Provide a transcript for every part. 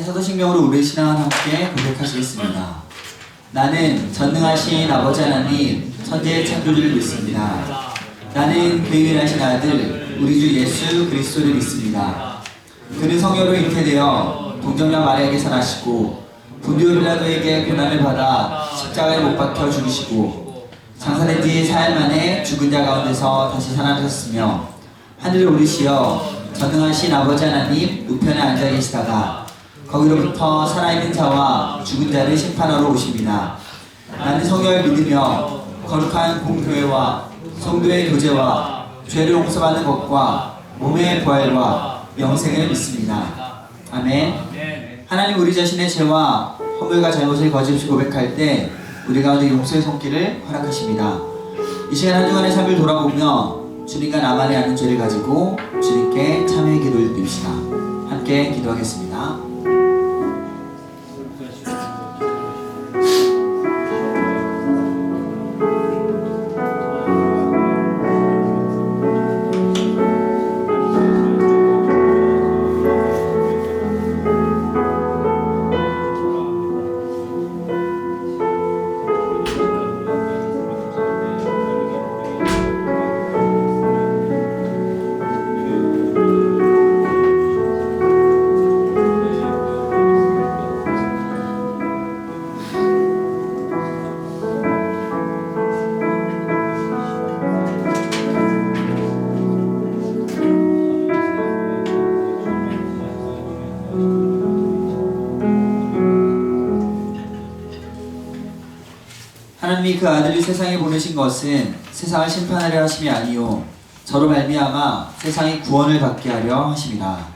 사도신경으로 우리의 신앙을 함께 고백하시겠습니다. 나는 전능하신 아버지 하나님 천지의 창조주를 믿습니다. 나는 그 유일하신 아들 우리 주 예수 그리스도를 믿습니다. 그는 성령으로 잉태되어 동정녀 마리아에게서 나시고 본디오 빌라도에게 고난을 받아 십자가에 못 박혀 죽으시고 장사된 뒤 4일 만에 죽은 자 가운데서 다시 살아나셨으며 하늘을 오르시어 전능하신 아버지 하나님 우편에 앉아 계시다가 거기로부터 살아있는 자와 죽은 자를 심판하러 오십니다. 나는 성령을 믿으며 거룩한 공교회와 성도의 교제와 죄를 용서받는 것과 몸의 부활과 영생을 믿습니다. 아멘. 하나님 우리 자신의 죄와 허물과 잘못을 거짓없이 고백할 때 우리 가운데 용서의 손길을 허락하십니다. 이 시간 한 주간의 삶을 돌아보며 주님과 나만이 아는 죄를 가지고 주님께 참회의 기도를 드립시다. 함께 기도하겠습니다. 하나님이 그 아들을 세상에 보내신 것은 세상을 심판하려 하심이 아니요 저로 말미암아 세상의 구원을 받게 하려 하심이라.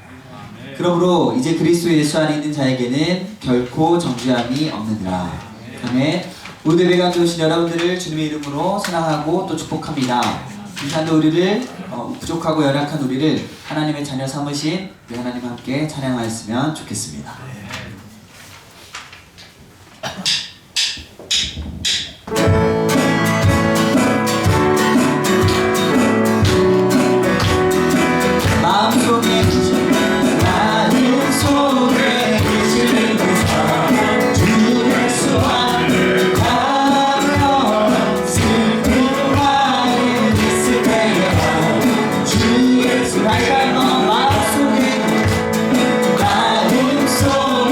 그러므로 이제 그리스도 예수 안에 있는 자에게는 결코 정죄함이 없느니라. 아멘. 모두 예배 가운데 오신 여러분들을 주님의 이름으로 사랑하고 또 축복합니다. 이 시간도 우리를 부족하고 연약한 우리를 하나님의 자녀 삼으신 우리 하나님 함께 찬양하였으면 좋겠습니다. 마음속에 나는 속에 계시는 그 주 예수 안을 가며 슬픈 나의 미스테리한 주 예수 마음속에 나는 속에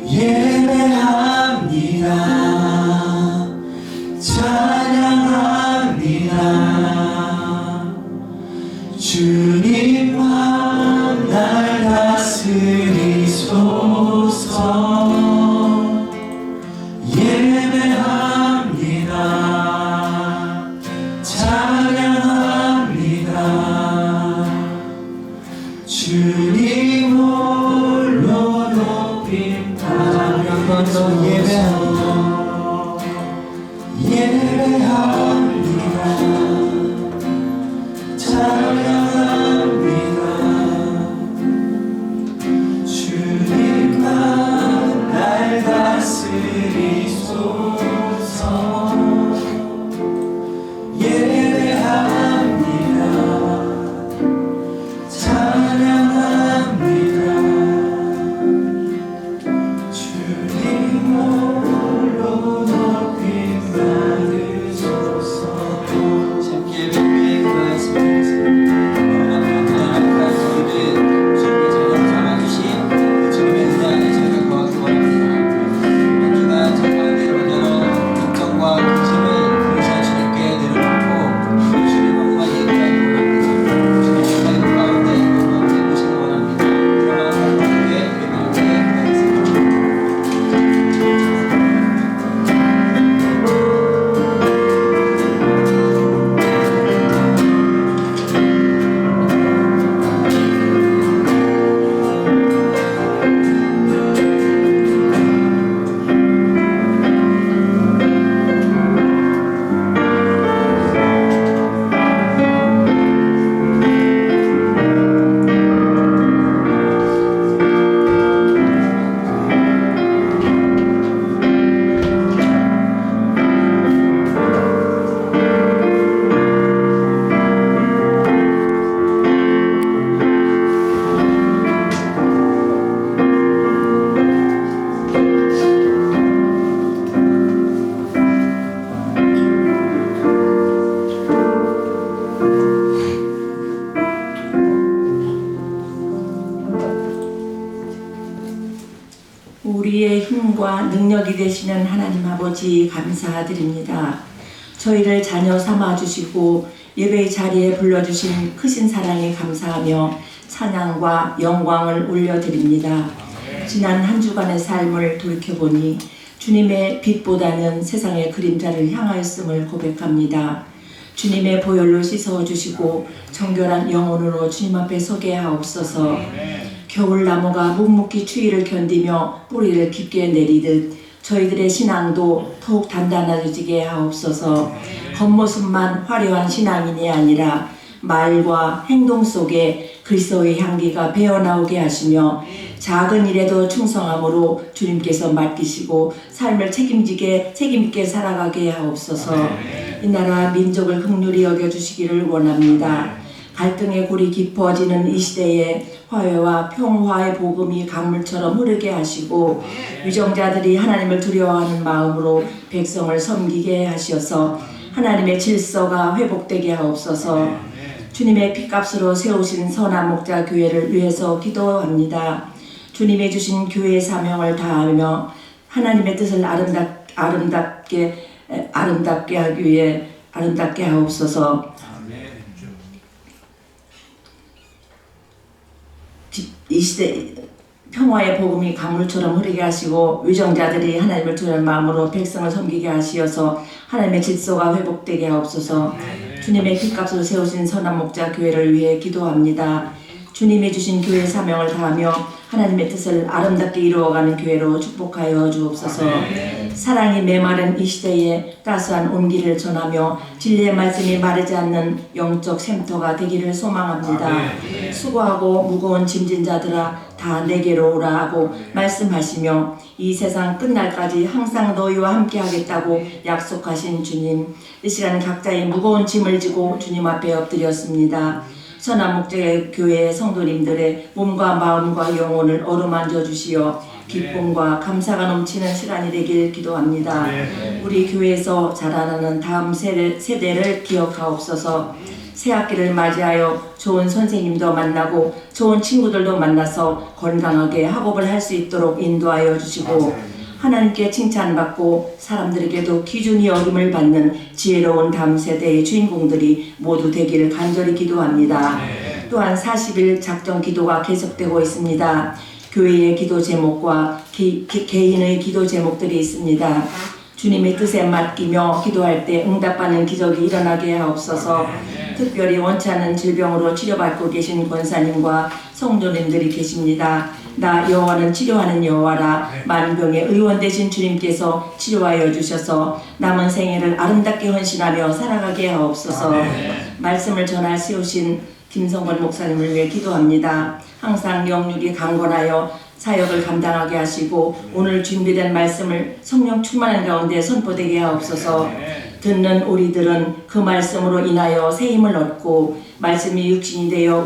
예배합니다. 찬양합니다. 주님만 날 다스리소서. 예배합니다. 찬양합니다. 주님 홀로 높임다. 예배합니다. 찬양합니다. 주님만 날 다스리소서. 예배합니다. 찬양합니다. 주님 홀로 높임 받으소서. 함께 예배에 기도하였습니다. 하나님 저희는 주님의 자녀 삼아주신 주님의 은혜 안에 저희가 거하기 원합니다. 한 주간 저희 가운데 여러 걱정과 근심을 그리스도 주님께 내려놓고 주님 한번 얘기하기 원합니다. 주님 가운데 가운데 보시기 원합니다. 그러나 함께 예배를 기도하겠습니다. 우리의 힘과 능력이 되시는 하나님 아버지 감사드립니다. 저희를 자녀 삼아주시고 예배의 자리에 불러주신 크신 사랑에 감사하며 찬양과 영광을 올려드립니다. 지난 한 주간의 삶을 돌이켜보니 주님의 빛보다는 세상의 그림자를 향하였음을 고백합니다. 주님의 보혈로 씻어주시고 정결한 영혼으로 주님 앞에 서게 하옵소서. 겨울나무가 묵묵히 추위를 견디며 뿌리를 깊게 내리듯 저희들의 신앙도 더욱 단단해지게 하옵소서. 겉모습만 화려한 신앙인이 아니라 말과 행동 속에 그리스도의 향기가 배어나오게 하시며 작은 일에도 충성함으로 주님께서 맡기시고 삶을 책임있게 살아가게 하옵소서. 이 나라 민족을 긍휼히 여겨주시기를 원합니다. 갈등의 골이 깊어지는 이 시대에 화해와 평화의 복음이 강물처럼 흐르게 하시고 위정자들이 하나님을 두려워하는 마음으로 백성을 섬기게 하시어서 하나님의 질서가 회복되게 하옵소서. 주님의 피값으로 세우신 선한 목자 교회를 위해서 기도합니다. 주님이 주신 교회의 사명을 다하며 하나님의 뜻을 아름답게 하기 위해 아름답게 하옵소서. 이 시대 평화의 복음이 강물처럼 흐르게 하시고 위정자들이 하나님을 두려워하는 마음으로 백성을 섬기게 하시어서 하나님의 질서가 회복되게 하옵소서. 주님의 피값으로 세우신 선한 목자 교회를 위해 기도합니다. 주님이 주신 교회의 사명을 다하며 하나님의 뜻을 아름답게 이루어가는 교회로 축복하여 주옵소서. 사랑이 메마른 이 시대에 따스한 온기를 전하며 진리의 말씀이 마르지 않는 영적 샘터가 되기를 소망합니다. 수고하고 무거운 짐진 자들아 다 내게로 오라 하고 말씀하시며 이 세상 끝날까지 항상 너희와 함께 하겠다고 약속하신 주님, 이 시간 각자의 무거운 짐을 지고 주님 앞에 엎드렸습니다. 선한 목자의 교회의 성도님들의 몸과 마음과 영혼을 어루만져 주시어 기쁨과 감사가 넘치는 시간이 되길 기도합니다. 우리 교회에서 자라나는 다음 세대를 기억하옵소서. 새 학기를 맞이하여 좋은 선생님도 만나고 좋은 친구들도 만나서 건강하게 학업을 할 수 있도록 인도하여 주시고 하나님께 칭찬받고 사람들에게도 기준이 여김을 받는 지혜로운 다음 세대의 주인공들이 모두 되기를 간절히 기도합니다. 또한 40일 작정 기도가 계속되고 있습니다. 교회의 기도 제목과 개인의 기도 제목들이 있습니다. 주님의 뜻에 맡기며 기도할 때 응답받는 기적이 일어나게 하옵소서. 특별히 원치 않는 질병으로 치료받고 계신 권사님과 성도님들이 계십니다. 나 여호와는 치료하는 여호와라. 만병의 의원 되신 주님께서 치료하여 주셔서 남은 생애를 아름답게 헌신하며 살아가게 하옵소서. 말씀을 전할 세우신 김성건 목사님을 위해 기도합니다. 항상 영육이 강건하여 사역을 감당하게 하시고 오늘 준비된 말씀을 성령 충만한 가운데 선포되게 하옵소서. 듣는 우리들은 그 말씀으로 인하여 새 힘을 얻고 말씀이 육신이 되어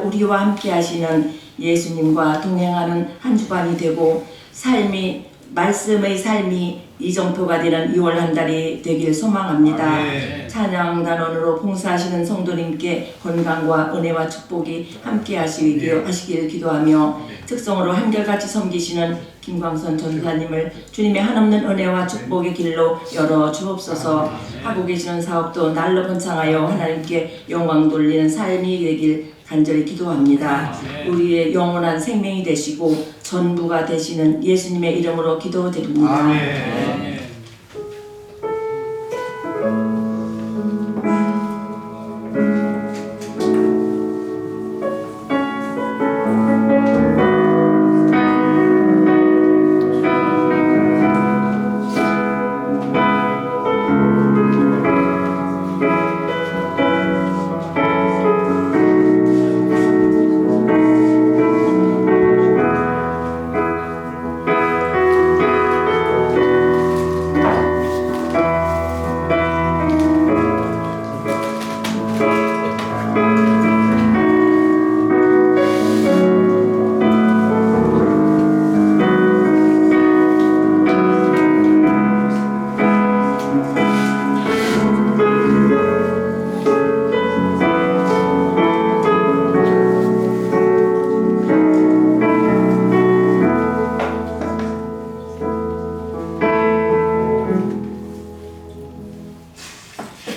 우리와 함께 하시는 예수님과 동행하는 한 주간이 되고 말씀의 삶이 이정표가 되는 2월 한 달이 되길 소망합니다. 찬양 단원으로 봉사하시는 성도님께 건강과 은혜와 축복이 함께 하시길 기도하며 특성으로 한결같이 섬기시는 김광선 전사님을 주님의 한없는 은혜와 축복의 길로 열어 주옵소서. 하고 계시는 사업도 날로 번창하여 하나님께 영광 돌리는 삶이 되길 간절히 기도합니다. 우리의 영원한 생명이 되시고 전부가 되시는 예수님의 이름으로 기도드립니다. 아멘.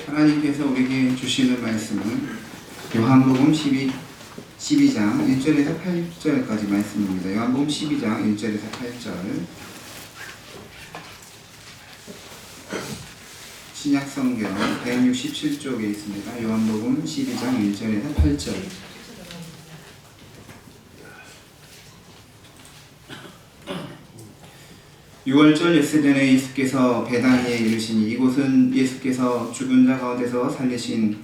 하나님께서 우리에게 주시는 말씀은 요한복음 12장 1절에서 8절까지 말씀입니다. 요한복음 12장 1절에서 8절. 신약성경 167쪽에 있습니다. 요한복음 12장 1절에서 8절. 유월절 예수전에 예수께서 베다니에 이르시니 이곳은 예수께서 죽은 자 가운데서 살리신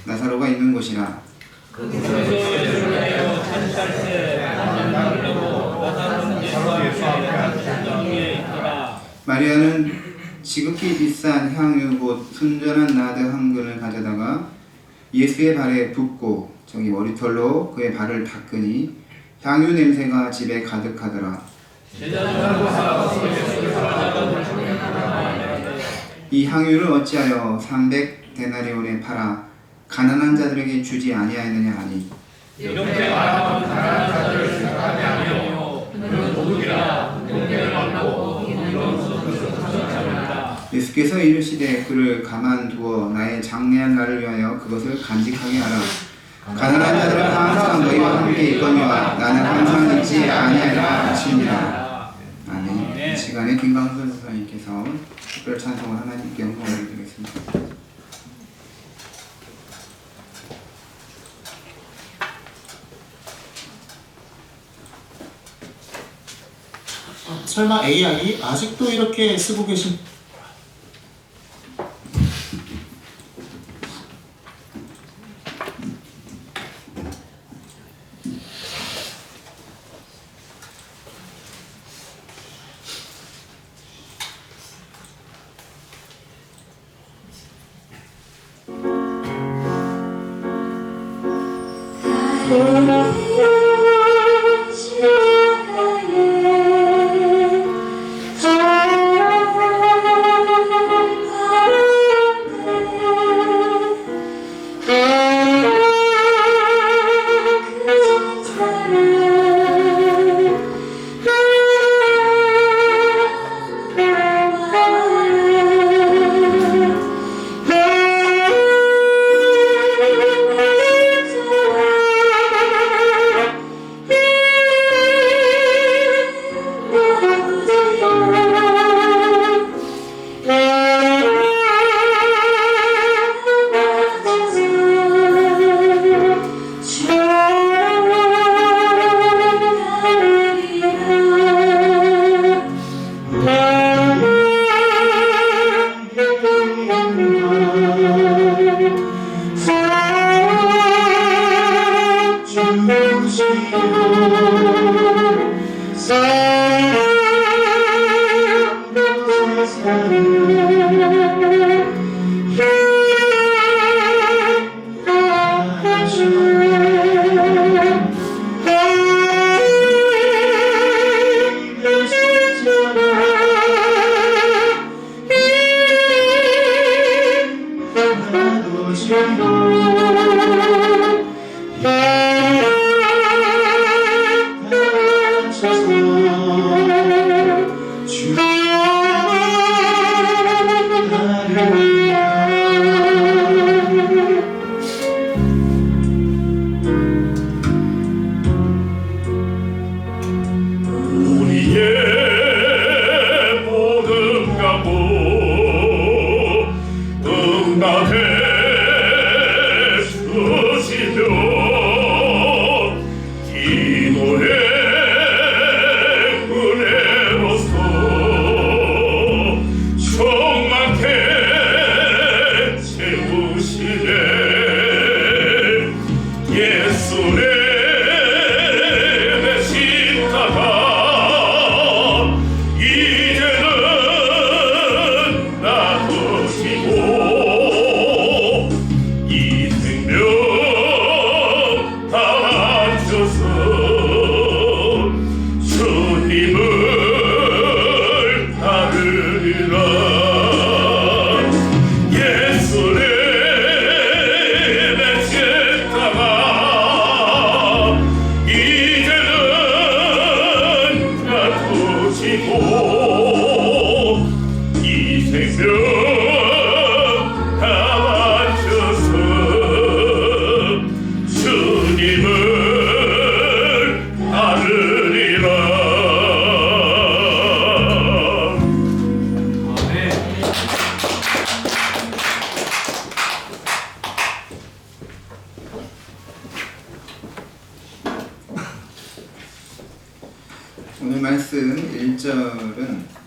나사로가 있는 곳이라. 마리아는 지극히 비싼 향유 곧 순전한 나드 한 근을 가져다가 예수의 발에 붓고 저기 머리털로 그의 발을 닦으니 향유 냄새가 집에 가득하더라. 이 향유를 어찌하여 300데나리온에 팔아 가난한 자들에게 주지 아니하였느냐 하니 이렇게 말하면 가난한 자들을 생각하지 아니하며 그는 도둑이라 공개를 받고 예수께서 이르시되 그를 가만두어 나의 장래한 날을 위하여 그것을 간직하게 하라. 가난한 자들은 항상 너희와 함께 있거니와 나는 항상 있지 아니하리라 하시니라. 아멘. 이 시간에 김광선 목사님께서 특별 찬송을 하나님께 영광을 드리겠습니다. 설마 AI 아직도 이렇게 쓰고 계신?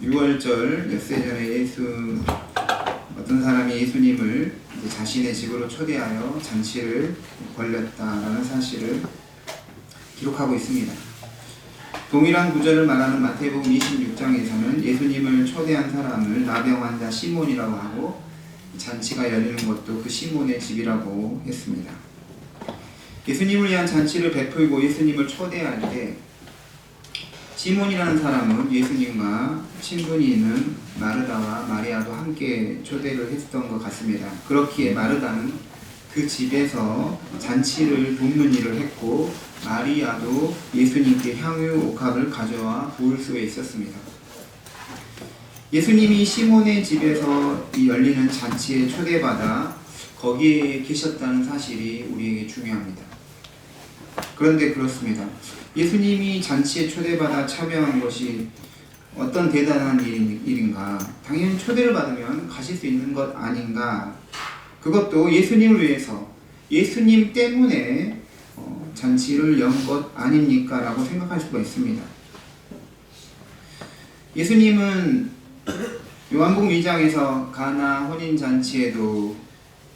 6월절 엿새 전에 어떤 사람이 예수님을 이제 자신의 집으로 초대하여 잔치를 벌였다라는 사실을 기록하고 있습니다. 동일한 구절을 말하는 마태복음 26장에서는 예수님을 초대한 사람을 나병 환자 시몬이라고 하고 잔치가 열리는 것도 그 시몬의 집이라고 했습니다. 예수님을 위한 잔치를 베풀고 예수님을 초대할 때 시몬이라는 사람은 예수님과 친분이 있는 마르다와 마리아도 함께 초대를 했던 것 같습니다. 그렇기에 마르다는 그 집에서 잔치를 돕는 일을 했고 마리아도 예수님께 향유 옥합을 가져와 부을 수 있었습니다. 예수님이 시몬의 집에서 열리는 잔치에 초대받아 거기에 계셨다는 사실이 우리에게 중요합니다. 그런데 그렇습니다. 예수님이 잔치에 초대받아 참여한 것이 어떤 대단한 일인가? 당연히 초대를 받으면 가실 수 있는 것 아닌가? 그것도 예수님을 위해서, 예수님 때문에 잔치를 연 것 아닙니까? 라고 생각할 수가 있습니다. 예수님은 요한복음 2장에서 가나 혼인잔치에도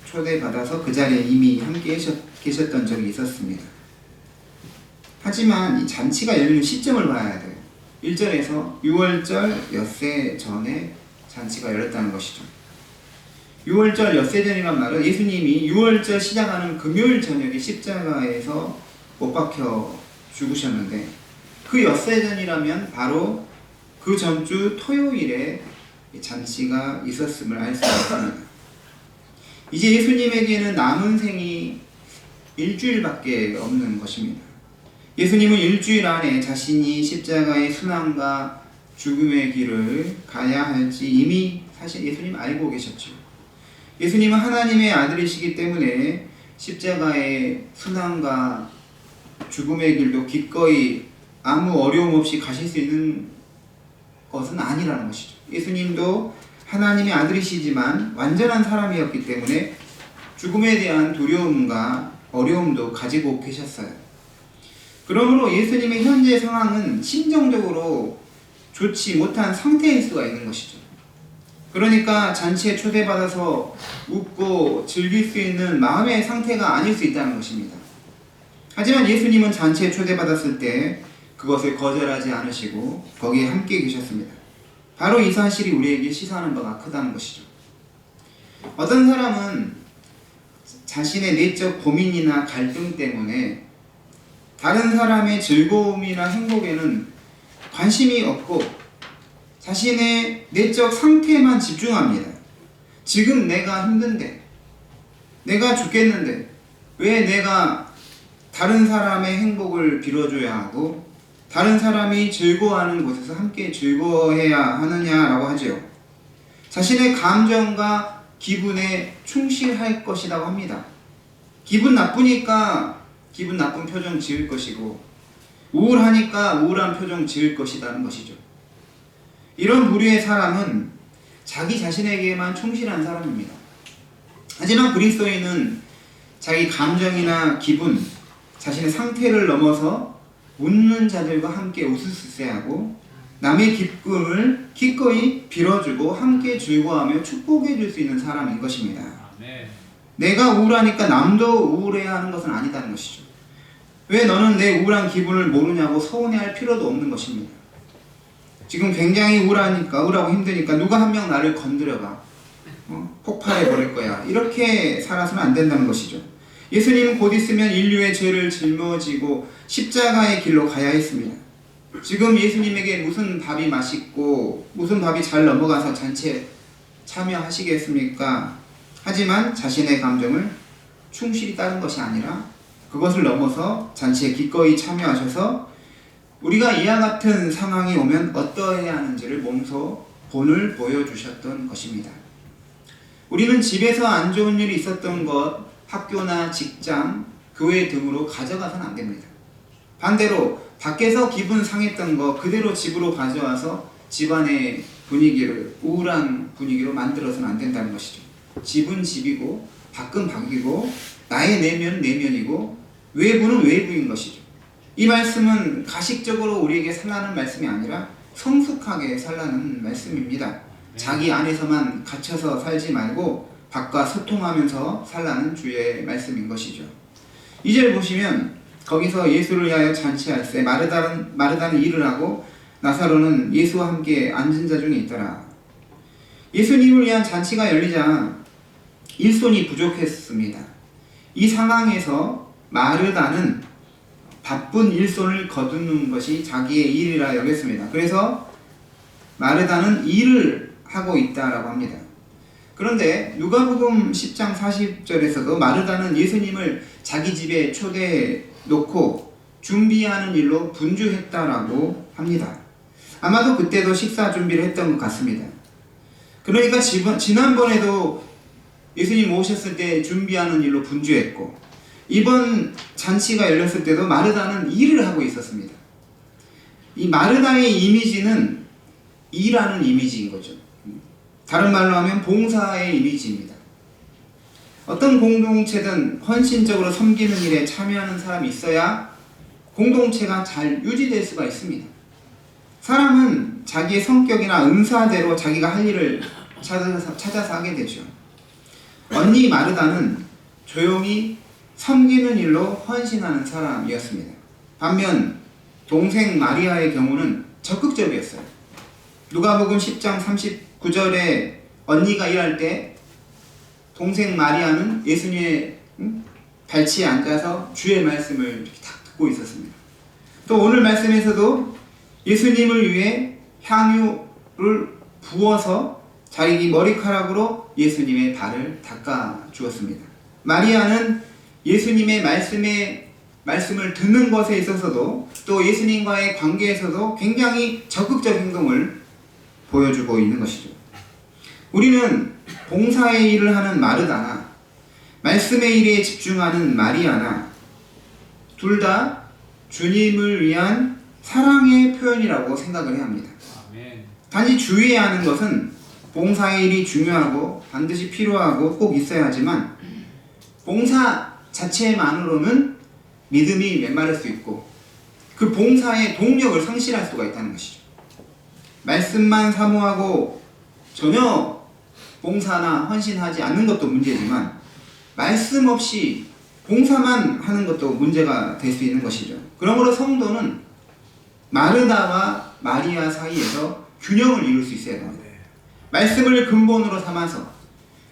초대받아서 그 자리에 이미 함께 계셨던 적이 있었습니다. 하지만 이 잔치가 열리는 시점을 봐야 돼요. 1절에서 6월절 엿새 전에 잔치가 열렸다는 것이죠. 6월절 엿새 전이란 말은 예수님이 6월절 시작하는 금요일 저녁에 십자가에서 못 박혀 죽으셨는데 그 엿새 전이라면 바로 그 전주 토요일에 잔치가 있었음을 알 수 있습니다. 이제 예수님에게는 남은 생이 일주일밖에 없는 것입니다. 예수님은 일주일 안에 자신이 십자가의 순환과 죽음의 길을 가야 할지 이미 사실 예수님 알고 계셨죠. 예수님은 하나님의 아들이시기 때문에 십자가의 순환과 죽음의 길도 기꺼이 아무 어려움 없이 가실 수 있는 것은 아니라는 것이죠. 예수님도 하나님의 아들이시지만 완전한 사람이었기 때문에 죽음에 대한 두려움과 어려움도 가지고 계셨어요. 그러므로 예수님의 현재 상황은 심정적으로 좋지 못한 상태일 수가 있는 것이죠. 그러니까 잔치에 초대받아서 웃고 즐길 수 있는 마음의 상태가 아닐 수 있다는 것입니다. 하지만 예수님은 잔치에 초대받았을 때 그것을 거절하지 않으시고 거기에 함께 계셨습니다. 바로 이 사실이 우리에게 시사하는 바가 크다는 것이죠. 어떤 사람은 자신의 내적 고민이나 갈등 때문에 다른 사람의 즐거움이나 행복에는 관심이 없고 자신의 내적 상태만 집중합니다. 지금 내가 힘든데, 내가 죽겠는데 왜 내가 다른 사람의 행복을 빌어줘야 하고 다른 사람이 즐거워하는 곳에서 함께 즐거워해야 하느냐라고 하죠. 자신의 감정과 기분에 충실할 것이라고 합니다. 기분 나쁘니까 기분 나쁜 표정 지을 것이고 우울하니까 우울한 표정 지을 것이라는 것이죠. 이런 부류의 사람은 자기 자신에게만 충실한 사람입니다. 하지만 그리스도인은 자기 감정이나 기분, 자신의 상태를 넘어서 웃는 자들과 함께 웃으세요 하고 남의 기쁨을 기꺼이 빌어주고 함께 즐거워하며 축복해 줄 수 있는 사람인 것입니다. 내가 우울하니까 남도 우울해야 하는 것은 아니다는 것이죠. 왜 너는 내 우울한 기분을 모르냐고 서운해할 필요도 없는 것입니다. 지금 굉장히 우울하고 힘드니까 누가 한 명 나를 건드려봐. 폭발해 버릴 거야. 이렇게 살아서는 안 된다는 것이죠. 예수님은 곧 있으면 인류의 죄를 짊어지고 십자가의 길로 가야 했습니다. 지금 예수님에게 무슨 밥이 맛있고 무슨 밥이 잘 넘어가서 잔치에 참여하시겠습니까? 하지만 자신의 감정을 충실히 따른 것이 아니라 그것을 넘어서 잔치에 기꺼이 참여하셔서 우리가 이와 같은 상황이 오면 어떠해야 하는지를 몸소 본을 보여주셨던 것입니다. 우리는 집에서 안 좋은 일이 있었던 것, 학교나 직장, 교회 등으로 가져가서는 안 됩니다. 반대로 밖에서 기분 상했던 거 그대로 집으로 가져와서 집안의 분위기를 우울한 분위기로 만들어서는 안 된다는 것이죠. 집은 집이고 밖은 밖이고 나의 내면은 내면이고 외부는 외부인 것이죠. 이 말씀은 가식적으로 우리에게 살라는 말씀이 아니라 성숙하게 살라는 말씀입니다. 자기 안에서만 갇혀서 살지 말고 밖과 소통하면서 살라는 주의 말씀인 것이죠. 2절 보시면 거기서 예수를 위하여 잔치할 때 마르다는 일을 하고 나사로는 예수와 함께 앉은 자 중에 있더라. 예수님을 위한 잔치가 열리자 일손이 부족했습니다. 이 상황에서 마르다는 바쁜 일손을 거두는 것이 자기의 일이라 여겼습니다. 그래서 마르다는 일을 하고 있다라고 합니다. 그런데 누가복음 10장 40절에서도 마르다는 예수님을 자기 집에 초대해 놓고 준비하는 일로 분주했다라고 합니다. 아마도 그때도 식사 준비를 했던 것 같습니다. 그러니까 지난번에도 예수님 오셨을 때 준비하는 일로 분주했고 이번 잔치가 열렸을 때도 마르다는 일을 하고 있었습니다. 이 마르다의 이미지는 일하는 이미지인 거죠. 다른 말로 하면 봉사의 이미지입니다. 어떤 공동체든 헌신적으로 섬기는 일에 참여하는 사람이 있어야 공동체가 잘 유지될 수가 있습니다. 사람은 자기의 성격이나 은사대로 자기가 할 일을 찾아서 하게 되죠. 언니 마르다는 조용히 섬기는 일로 헌신하는 사람이었습니다. 반면 동생 마리아의 경우는 적극적이었어요. 누가복음 10장 39절에 언니가 일할 때 동생 마리아는 예수님의 발치에 앉아서 주의 말씀을 이렇게 딱 듣고 있었습니다. 또 오늘 말씀에서도 예수님을 위해 향유를 부어서 자기 머리카락으로 예수님의 발을 닦아 주었습니다. 마리아는 예수님의 말씀을 듣는 것에 있어서도 또 예수님과의 관계에서도 굉장히 적극적 행동을 보여주고 있는 것이죠. 우리는 봉사의 일을 하는 마르다나 말씀의 일에 집중하는 마리아나 둘 다 주님을 위한 사랑의 표현이라고 생각을 해야 합니다. 단지 주의해야 하는 것은 봉사의 일이 중요하고 반드시 필요하고 꼭 있어야 하지만 봉사 자체만으로는 믿음이 메마를 수 있고 그 봉사의 동력을 상실할 수가 있다는 것이죠. 말씀만 사모하고 전혀 봉사나 헌신하지 않는 것도 문제지만 말씀 없이 봉사만 하는 것도 문제가 될 수 있는 것이죠. 그러므로 성도는 마르다와 마리아 사이에서 균형을 이룰 수 있어야 합니다. 말씀을 근본으로 삼아서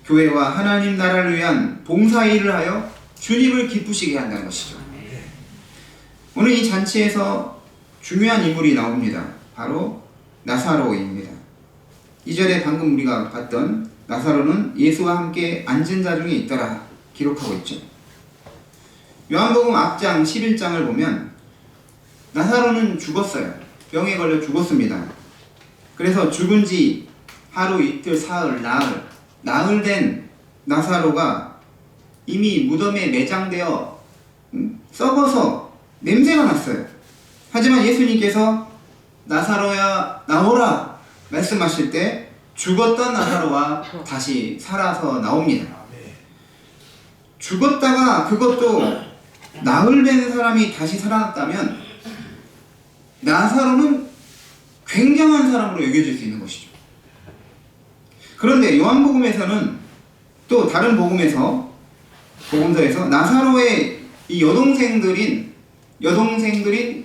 교회와 하나님 나라를 위한 봉사 일을 하여 주님을 기쁘시게 한다는 것이죠. 오늘 이 잔치에서 중요한 인물이 나옵니다. 바로 나사로입니다. 2절에 방금 우리가 봤던 나사로는 예수와 함께 앉은 자 중에 있더라 기록하고 있죠. 요한복음 앞장 11장을 보면 나사로는 죽었어요. 병에 걸려 죽었습니다. 그래서 죽은 지 하루, 이틀, 사흘, 나흘 된 나사로가 이미 무덤에 매장되어 썩어서 냄새가 났어요. 하지만 예수님께서 나사로야 나오라 말씀하실 때 죽었던 나사로가 다시 살아서 나옵니다. 죽었다가 그것도 나흘 된 사람이 다시 살아났다면 나사로는 굉장한 사람으로 여겨질 수 있는 것이죠. 그런데 요한복음에서는 또 다른 복음서에서 나사로의 이 여동생들인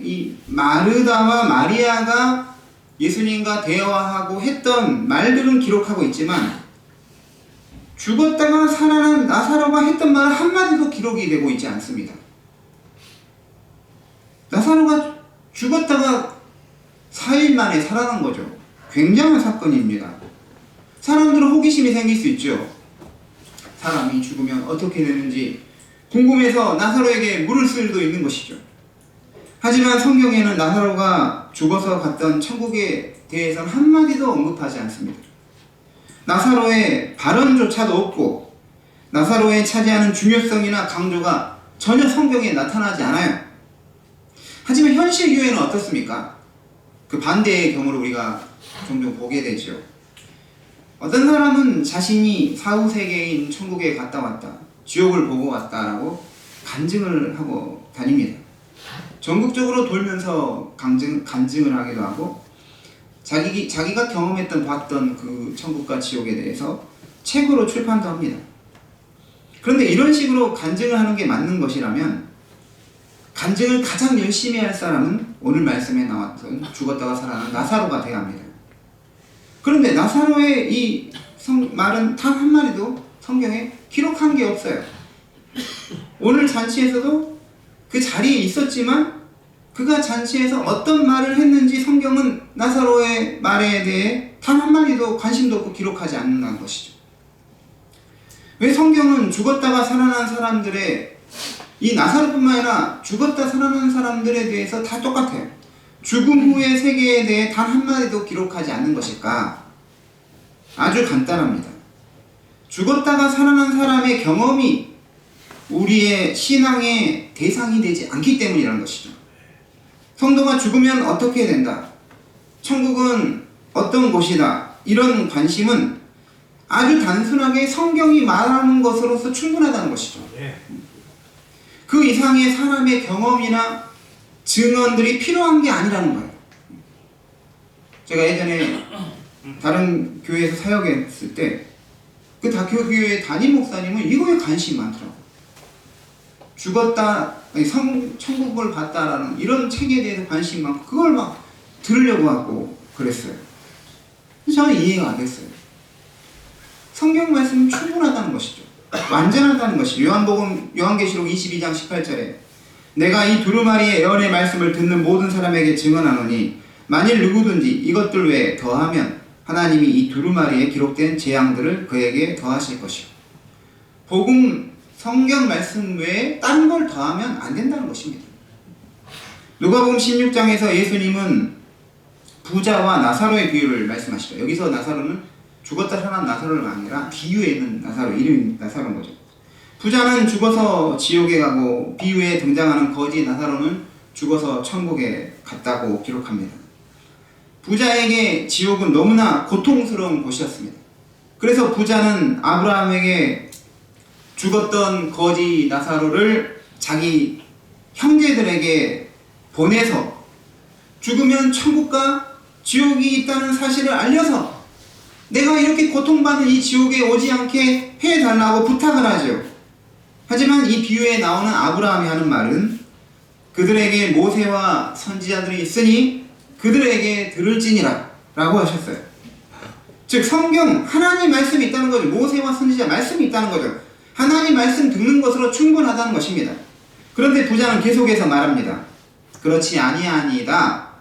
이 마르다와 마리아가 예수님과 대화하고 했던 말들은 기록하고 있지만 죽었다가 살아난 나사로가 했던 말은 한마디도 기록이 되고 있지 않습니다. 나사로가 죽었다가 4일 만에 살아난 거죠. 굉장한 사건입니다. 사람들은 호기심이 생길 수 있죠. 사람이 죽으면 어떻게 되는지 궁금해서 나사로에게 물을 수도 있는 것이죠. 하지만 성경에는 나사로가 죽어서 갔던 천국에 대해서는 한마디도 언급하지 않습니다. 나사로의 발언조차도 없고 나사로의 차지하는 중요성이나 강조가 전혀 성경에 나타나지 않아요. 하지만 현실 교회는 어떻습니까? 그 반대의 경우를 우리가 종종 보게 되죠. 어떤 사람은 자신이 사후세계인 천국에 갔다 왔다, 지옥을 보고 왔다라고 간증을 하고 다닙니다. 전국적으로 돌면서 간증을 하기도 하고 자기가 경험했던 봤던 그 천국과 지옥에 대해서 책으로 출판도 합니다. 그런데 이런 식으로 간증을 하는 게 맞는 것이라면 간증을 가장 열심히 할 사람은 오늘 말씀에 나왔던 죽었다가 살아난 나사로가 되어야 합니다. 그런데 나사로의 이 말은 단 한마디도 성경에 기록한 게 없어요. 오늘 잔치에서도 그 자리에 있었지만 그가 잔치에서 어떤 말을 했는지 성경은 나사로의 말에 대해 단 한마디도 관심도 없고 기록하지 않는다는 것이죠. 왜 성경은 죽었다가 살아난 사람들의 이 나사로뿐만 아니라 죽었다 살아난 사람들에 대해서 다 똑같아요. 죽음 후의 세계에 대해 단 한마디도 기록하지 않는 것일까? 아주 간단합니다. 죽었다가 살아난 사람의 경험이 우리의 신앙의 대상이 되지 않기 때문이라는 것이죠. 성도가 죽으면 어떻게 된다? 천국은 어떤 곳이다? 이런 관심은 아주 단순하게 성경이 말하는 것으로서 충분하다는 것이죠. 그 이상의 사람의 경험이나 증언들이 필요한 게 아니라는 거예요. 제가 예전에 다른 교회에서 사역했을 때 그 교회 담임 목사님은 이거에 관심이 많더라고요. 죽었다, 천국을 봤다라는 이런 책에 대해서 관심이 많고 그걸 막 들으려고 하고 그랬어요. 저는 이해가 안 됐어요. 성경 말씀은 충분하다는 것이죠. 완전하다는 것이죠. 요한계시록 22장 18절에 내가 이 두루마리의 예언의 말씀을 듣는 모든 사람에게 증언하노니 만일 누구든지 이것들 외에 더하면 하나님이 이 두루마리에 기록된 재앙들을 그에게 더하실 것이요. 복음 성경 말씀 외에 다른 걸 더하면 안 된다는 것입니다. 누가복음 16장에서 예수님은 부자와 나사로의 비유를 말씀하시죠. 여기서 나사로는 죽었다 살아난 나사로가 아니라 비유에 있는 나사로, 이름이 나사로인 거죠. 부자는 죽어서 지옥에 가고 비유에 등장하는 거지 나사로는 죽어서 천국에 갔다고 기록합니다. 부자에게 지옥은 너무나 고통스러운 곳이었습니다. 그래서 부자는 아브라함에게 죽었던 거지 나사로를 자기 형제들에게 보내서 죽으면 천국과 지옥이 있다는 사실을 알려서 내가 이렇게 고통받는 이 지옥에 오지 않게 해달라고 부탁을 하죠. 하지만 이 비유에 나오는 아브라함이 하는 말은 그들에게 모세와 선지자들이 있으니 그들에게 들을지니라 라고 하셨어요. 즉 성경 하나님 말씀이 있다는 거죠. 모세와 선지자 말씀이 있다는 거죠. 하나님 말씀 듣는 것으로 충분하다는 것입니다. 그런데 부자는 계속해서 말합니다. 그렇지 아니하니이다.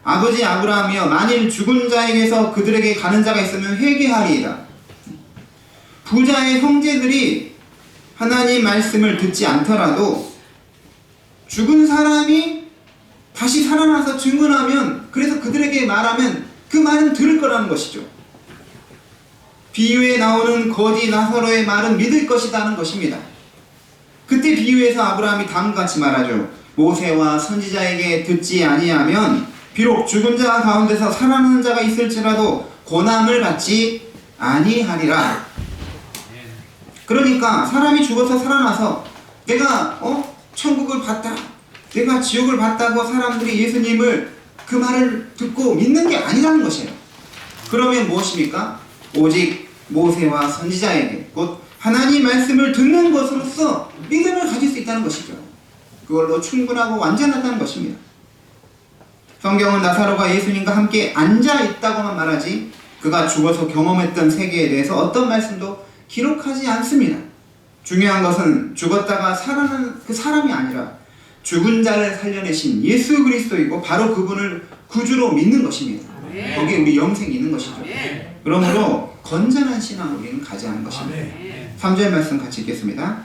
아버지 아브라함이여 만일 죽은 자에게서 그들에게 가는 자가 있으면 회개하리이다. 부자의 형제들이 하나님 말씀을 듣지 않더라도 죽은 사람이 다시 살아나서 증언하면 그래서 그들에게 말하면 그 말은 들을 거라는 것이죠. 비유에 나오는 거지 나사로의 말은 믿을 것이라는 것입니다. 그때 비유에서 아브라함이 다음과 같이 말하죠. 모세와 선지자에게 듣지 아니하면 비록 죽은 자 가운데서 살아나는 자가 있을지라도 고난을 받지 아니하리라. 그러니까 사람이 죽어서 살아나서 내가 천국을 봤다, 내가 지옥을 봤다고 사람들이 예수님을 그 말을 듣고 믿는 게 아니라는 것이에요. 그러면 무엇입니까? 오직 모세와 선지자에게 곧 하나님 말씀을 듣는 것으로서 믿음을 가질 수 있다는 것이죠. 그걸로 충분하고 완전하다는 것입니다. 성경은 나사로가 예수님과 함께 앉아있다고만 말하지 그가 죽어서 경험했던 세계에 대해서 어떤 말씀도 기록하지 않습니다. 중요한 것은 죽었다가 살아난 그 사람이 아니라 죽은 자를 살려내신 예수 그리스도이고 바로 그분을 구주로 믿는 것입니다. 거기에 우리 영생이 있는 것이죠. 그러므로 건전한 신앙을 우리는 가져야 하는 것입니다. 3절 말씀 같이 읽겠습니다.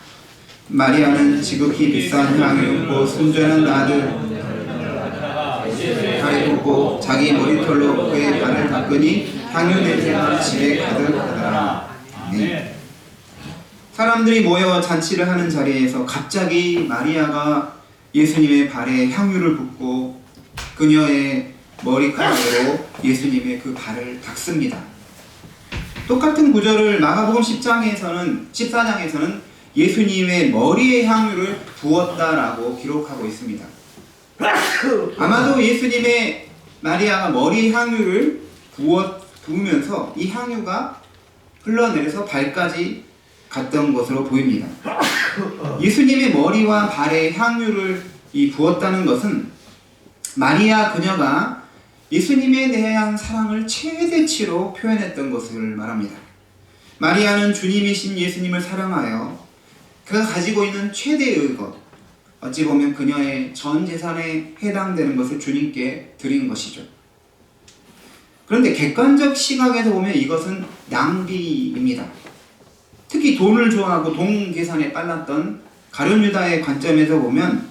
마리아는 지극히 비싼 향을 붓고 순전한 나들 발에 붓고 자기 머리털로 그의 발을 닦으니 향유 냄새가 집에 가득하더라. 네. 사람들이 모여 잔치를 하는 자리에서 갑자기 마리아가 예수님의 발에 향유를 붓고 그녀의 머리카락으로 예수님의 그 발을 닦습니다. 똑같은 구절을 마가복음 14장에서는 예수님의 머리에 향유를 부었다라고 기록하고 있습니다. 아마도 예수님의 마리아가 머리에 향유를 부으면서 이 향유가 흘러내려서 발까지 갔던 것으로 보입니다. 예수님의 머리와 발에 향유를 부었다는 것은 마리아 그녀가 예수님에 대한 사랑을 최대치로 표현했던 것을 말합니다. 마리아는 주님이신 예수님을 사랑하여 그가 가지고 있는 최대의 것, 어찌 보면 그녀의 전 재산에 해당되는 것을 주님께 드린 것이죠. 그런데 객관적 시각에서 보면 이것은 낭비입니다. 특히 돈을 좋아하고 돈 계산에 빨랐던 가룟 유다의 관점에서 보면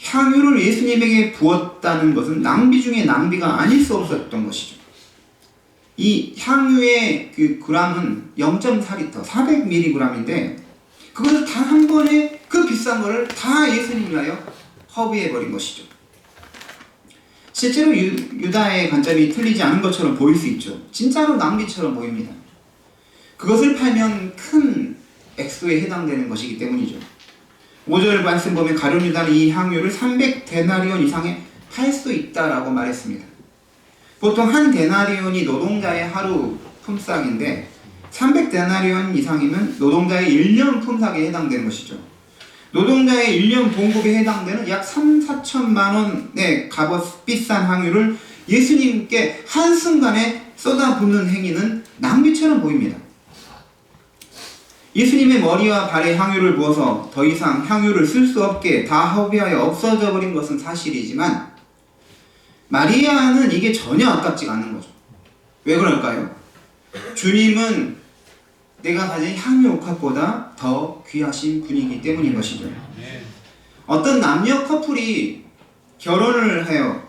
향유를 예수님에게 부었다는 것은 낭비 중에 낭비가 아닐 수 없었던 것이죠. 이 향유의 그 그램은 0.4리터, 400mg인데 그것을 단 한 번에 그 비싼 거를 다 예수님 위하여 허비해버린 것이죠. 실제로 유다의 관점이 틀리지 않은 것처럼 보일 수 있죠. 진짜로 낭비처럼 보입니다. 그것을 팔면 큰 액수에 해당되는 것이기 때문이죠. 5절 말씀 보면 가룟 유다는 이 향유를 300데나리온 이상에 팔 수 있다라고 말했습니다. 보통 한 데나리온이 노동자의 하루 품삯인데 300데나리온 이상이면 노동자의 1년 품삯에 해당되는 것이죠. 노동자의 1년 봉급에 해당되는 약 3,4천만 원의 값어치 비싼 향유를 예수님께 한순간에 쏟아붓는 행위는 낭비처럼 보입니다. 예수님의 머리와 발에 향유를 부어서 더 이상 향유를 쓸 수 없게 다 허비하여 없어져 버린 것은 사실이지만 마리아는 이게 전혀 아깝지가 않은 거죠. 왜 그럴까요? 주님은 내가 가진 향유 옥합보다 더 귀하신 분이기 때문인 것이죠. 어떤 남녀 커플이 결혼을 해요.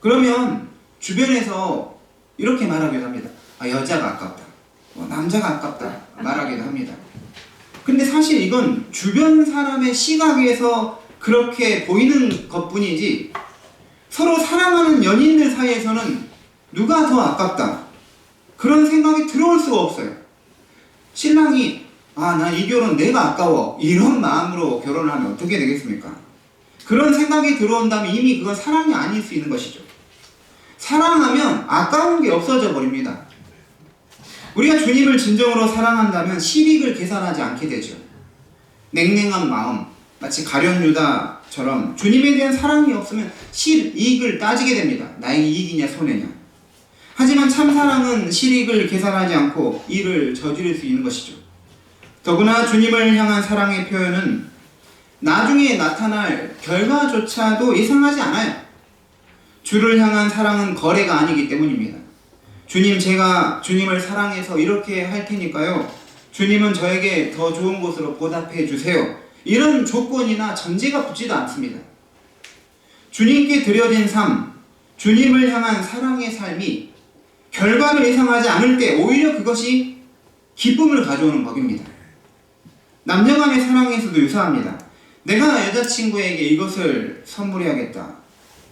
그러면 주변에서 이렇게 말하기도 합니다. 아, 여자가 아깝다. 남자가 아깝다. 말하기도 합니다. 근데 사실 이건 주변 사람의 시각에서 그렇게 보이는 것뿐이지 서로 사랑하는 연인들 사이에서는 누가 더 아깝다. 그런 생각이 들어올 수가 없어요. 신랑이 나 이 결혼 내가 아까워 이런 마음으로 결혼을 하면 어떻게 되겠습니까? 그런 생각이 들어온다면 이미 그건 사랑이 아닐 수 있는 것이죠. 사랑하면 아까운 게 없어져 버립니다. 우리가 주님을 진정으로 사랑한다면 실익을 계산하지 않게 되죠. 냉랭한 마음, 마치 가룟 유다처럼 주님에 대한 사랑이 없으면 실이익을 따지게 됩니다. 나의 이익이냐 손해냐. 하지만 참사랑은 실익을 계산하지 않고 일을 저지를 수 있는 것이죠. 더구나 주님을 향한 사랑의 표현은 나중에 나타날 결과조차도 예상하지 않아요. 주를 향한 사랑은 거래가 아니기 때문입니다. 주님, 제가 주님을 사랑해서 이렇게 할 테니까요. 주님은 저에게 더 좋은 것으로 보답해 주세요. 이런 조건이나 전제가 붙지도 않습니다. 주님께 드려진 삶, 주님을 향한 사랑의 삶이 결과를 예상하지 않을 때 오히려 그것이 기쁨을 가져오는 법입니다. 남녀간의 사랑에서도 유사합니다. 내가 여자친구에게 이것을 선물해야겠다.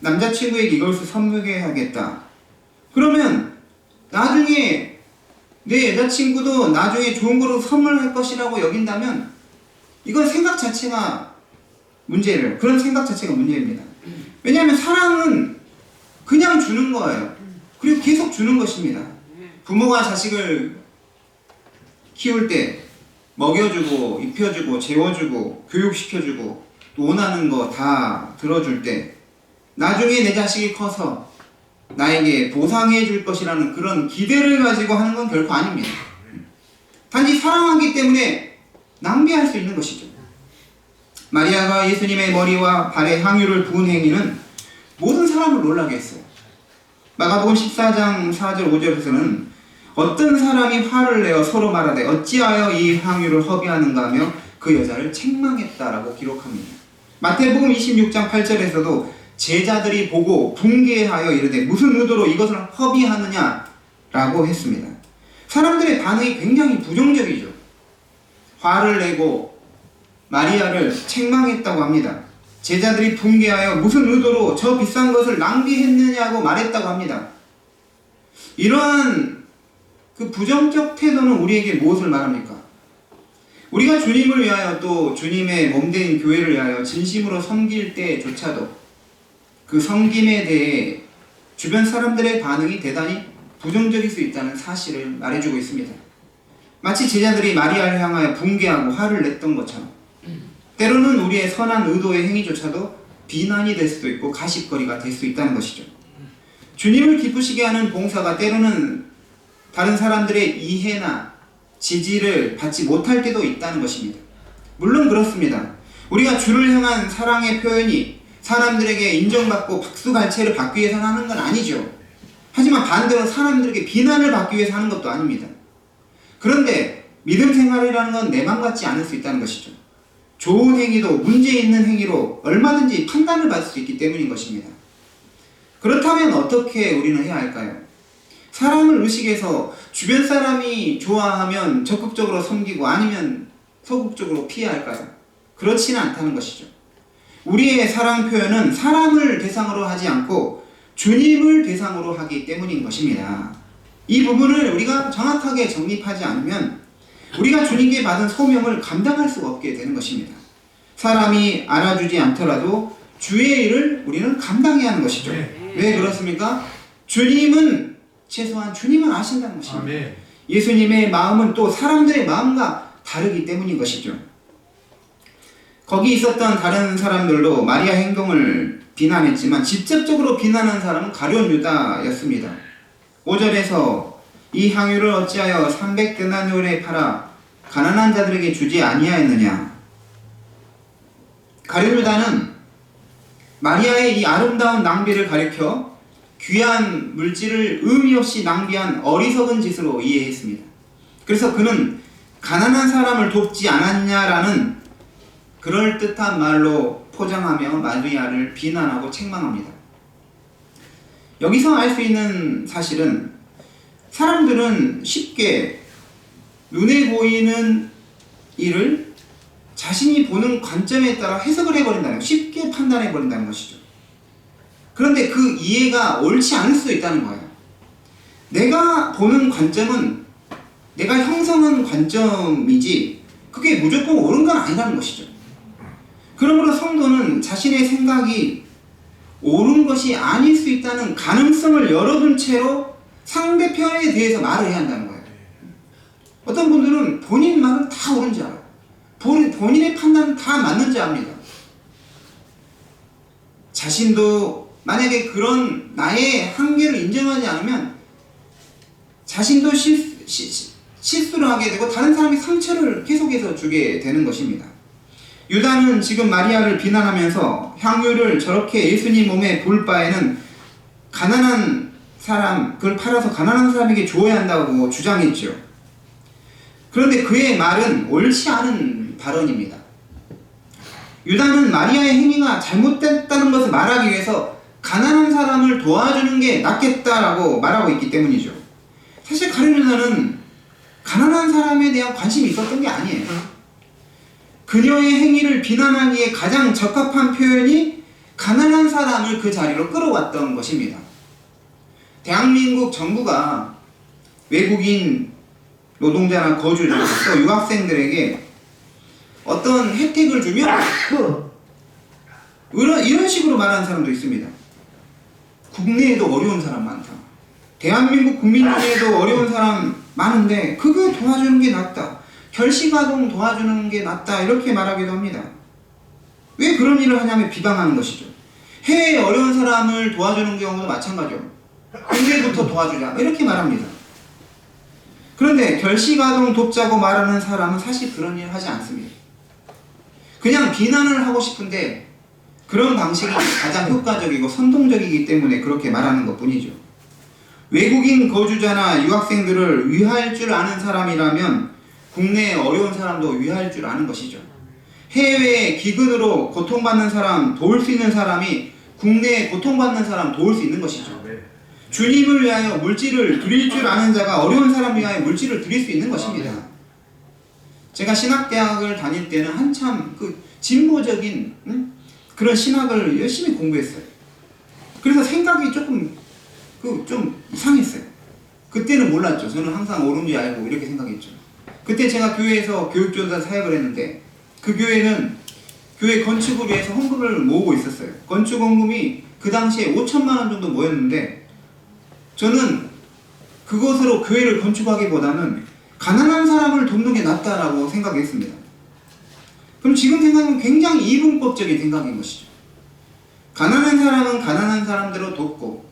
남자친구에게 이것을 선물해야겠다. 그러면 나중에 내 여자친구도 나중에 좋은 거로 선물할 것이라고 여긴다면 이건 생각 자체가 문제예요. 그런 생각 자체가 문제입니다. 왜냐하면 사랑은 그냥 주는 거예요. 그리고 계속 주는 것입니다. 부모가 자식을 키울 때 먹여주고 입혀주고 재워주고 교육시켜주고 또 원하는 거 다 들어줄 때 나중에 내 자식이 커서 나에게 보상해 줄 것이라는 그런 기대를 가지고 하는 건 결코 아닙니다. 단지 사랑하기 때문에 낭비할 수 있는 것이죠. 마리아가 예수님의 머리와 발에 향유를 부은 행위는 모든 사람을 놀라게 했어요. 마가복음 14장 4절 5절에서는 어떤 사람이 화를 내어 서로 말하되 어찌하여 이 향유를 허비하는가 하며 그 여자를 책망했다라고 기록합니다. 마태복음 26장 8절에서도 제자들이 보고 붕괴하여 이르되 무슨 의도로 이것을 허비하느냐라고 했습니다. 사람들의 반응이 굉장히 부정적이죠. 화를 내고 마리아를 책망했다고 합니다. 제자들이 붕괴하여 무슨 의도로 저 비싼 것을 낭비했느냐고 말했다고 합니다. 이러한 그 부정적 태도는 우리에게 무엇을 말합니까? 우리가 주님을 위하여 또 주님의 몸된 교회를 위하여 진심으로 섬길 때조차도 그 섬김에 대해 주변 사람들의 반응이 대단히 부정적일 수 있다는 사실을 말해주고 있습니다. 마치 제자들이 마리아를 향하여 분개하고 화를 냈던 것처럼 때로는 우리의 선한 의도의 행위조차도 비난이 될 수도 있고 가십거리가 될 수 있다는 것이죠. 주님을 기쁘시게 하는 봉사가 때로는 다른 사람들의 이해나 지지를 받지 못할 때도 있다는 것입니다. 물론 그렇습니다. 우리가 주를 향한 사랑의 표현이 사람들에게 인정받고 박수갈채를 받기 위해서 하는 건 아니죠. 하지만 반대로 사람들에게 비난을 받기 위해서 하는 것도 아닙니다. 그런데 믿음 생활이라는 건 내 맘 같지 않을 수 있다는 것이죠. 좋은 행위도 문제 있는 행위로 얼마든지 판단을 받을 수 있기 때문인 것입니다. 그렇다면 어떻게 우리는 해야 할까요? 사람을 의식해서 주변 사람이 좋아하면 적극적으로 섬기고 아니면 소극적으로 피해야 할까요? 그렇지는 않다는 것이죠. 우리의 사랑 표현은 사람을 대상으로 하지 않고 주님을 대상으로 하기 때문인 것입니다. 이 부분을 우리가 정확하게 정립하지 않으면 우리가 주님께 받은 소명을 감당할 수가 없게 되는 것입니다. 사람이 알아주지 않더라도 주의 일을 우리는 감당해야 하는 것이죠. 왜 그렇습니까? 주님은 최소한 주님은 아신다는 것입니다. 예수님의 마음은 또 사람들의 마음과 다르기 때문인 것이죠. 거기 있었던 다른 사람들도 마리아 행동을 비난했지만 직접적으로 비난한 사람은 가룟 유다였습니다. 5절에서 이 향유를 어찌하여 300데나리온에 팔아 가난한 자들에게 주지 아니하였느냐. 가룟 유다는 마리아의 이 아름다운 낭비를 가리켜 귀한 물질을 의미 없이 낭비한 어리석은 짓으로 이해했습니다. 그래서 그는 가난한 사람을 돕지 않았냐라는 그럴듯한 말로 포장하며 마리아를 비난하고 책망합니다. 여기서 알 수 있는 사실은 사람들은 쉽게 눈에 보이는 일을 자신이 보는 관점에 따라 해석을 해버린다는 거예요. 쉽게 판단해버린다는 것이죠. 그런데 그 이해가 옳지 않을 수도 있다는 거예요. 내가 보는 관점은 내가 형성한 관점이지 그게 무조건 옳은 건 아니라는 것이죠. 그러므로 성도는 자신의 생각이 옳은 것이 아닐 수 있다는 가능성을 열어둔 채로 상대편에 대해서 말을 해야 한다는 거예요. 어떤 분들은 본인 말은 다 옳은지 알아요. 본인의 판단은 다 맞는지 압니다. 자신도 만약에 그런 나의 한계를 인정하지 않으면 자신도 실수를 하게 되고 다른 사람이 상처를 계속해서 주게 되는 것입니다. 유다는 지금 마리아를 비난하면서 향유를 저렇게 예수님 몸에 부을 바에는 가난한 사람, 그걸 팔아서 가난한 사람에게 주어야 한다고 주장했죠. 그런데 그의 말은 옳지 않은 발언입니다. 유다는 마리아의 행위가 잘못됐다는 것을 말하기 위해서 가난한 사람을 도와주는 게 낫겠다라고 말하고 있기 때문이죠. 사실 가룟 유다는 가난한 사람에 대한 관심이 있었던 게 아니에요. 그녀의 행위를 비난하기에 가장 적합한 표현이 가난한 사람을 그 자리로 끌어왔던 것입니다. 대한민국 정부가 외국인 노동자나 거주자 또 유학생들에게 어떤 혜택을 주면 이런 식으로 말하는 사람도 있습니다. 국내에도 어려운 사람 많다. 대한민국 국민 중에도 어려운 사람 많은데 그거 도와주는 게 낫다. 결식아동 도와주는 게 낫다. 이렇게 말하기도 합니다. 왜 그런 일을 하냐면 비방하는 것이죠. 해외에 어려운 사람을 도와주는 경우도 마찬가지죠. 국내부터 도와주자. 이렇게 말합니다. 그런데 결식아동 돕자고 말하는 사람은 사실 그런 일을 하지 않습니다. 그냥 비난을 하고 싶은데 그런 방식이 가장 효과적이고 선동적이기 때문에 그렇게 말하는 것뿐이죠. 외국인 거주자나 유학생들을 위할 줄 아는 사람이라면 국내에 어려운 사람도 위할 줄 아는 것이죠. 해외에 기근으로 고통받는 사람 도울 수 있는 사람이 국내에 고통받는 사람 도울 수 있는 것이죠. 주님을 위하여 물질을 드릴 줄 아는 자가 어려운 사람을 위하여 물질을 드릴 수 있는 것입니다. 제가 신학대학을 다닐 때는 한참 진보적인 그런 신학을 열심히 공부했어요. 그래서 생각이 조금 좀 이상했어요. 그때는 몰랐죠. 저는 항상 옳은지 알고 이렇게 생각했죠. 그때 제가 교회에서 교육전사 사역을 했는데 그 교회는 교회 건축을 위해서 헌금을 모으고 있었어요. 건축 헌금이 그 당시에 5천만 원 정도 모였는데 저는 그것으로 교회를 건축하기보다는 가난한 사람을 돕는 게 낫다라고 생각했습니다. 그럼 지금 생각은 굉장히 이분법적인 생각인 것이죠. 가난한 사람은 가난한 사람대로 돕고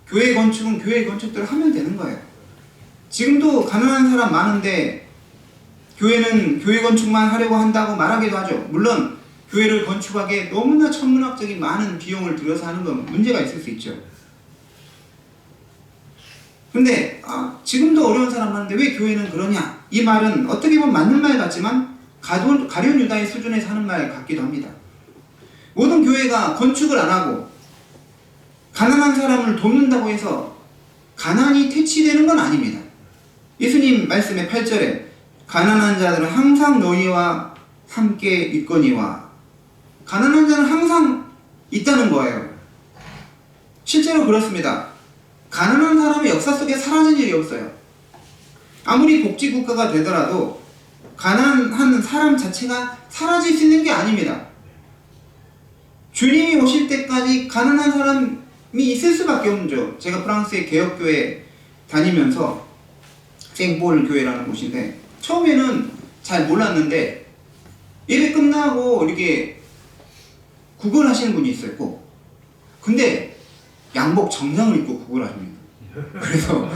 교회 건축은 교회 건축대로 하면 되는 거예요. 지금도 가난한 사람 많은데 교회는 교회 건축만 하려고 한다고 말하기도 하죠. 물론 교회를 건축하기에 너무나 천문학적인 많은 비용을 들여서 하는 건 문제가 있을 수 있죠. 근데 지금도 어려운 사람 많은데 왜 교회는 그러냐? 이 말은 어떻게 보면 맞는 말 같지만 가룟 유다의 수준에서 하는 말 같기도 합니다. 모든 교회가 건축을 안 하고 가난한 사람을 돕는다고 해서 가난이 퇴치되는 건 아닙니다. 예수님 말씀의 8절에 가난한 자들은 항상 너희와 함께 있거니와, 가난한 자는 항상 있다는 거예요. 실제로 그렇습니다. 가난한 사람의 역사 속에 사라진 일이 없어요. 아무리 복지국가가 되더라도 가난한 사람 자체가 사라질 수 있는 게 아닙니다. 주님이 오실 때까지 가난한 사람이 있을 수밖에 없죠. 제가 프랑스의 개혁교회 다니면서 생볼 교회라는 곳인데 처음에는 잘 몰랐는데 예배 끝나고 이렇게 구걸하시는 분이 있었고, 근데 양복 정장을 입고 구걸하십니다. 그래서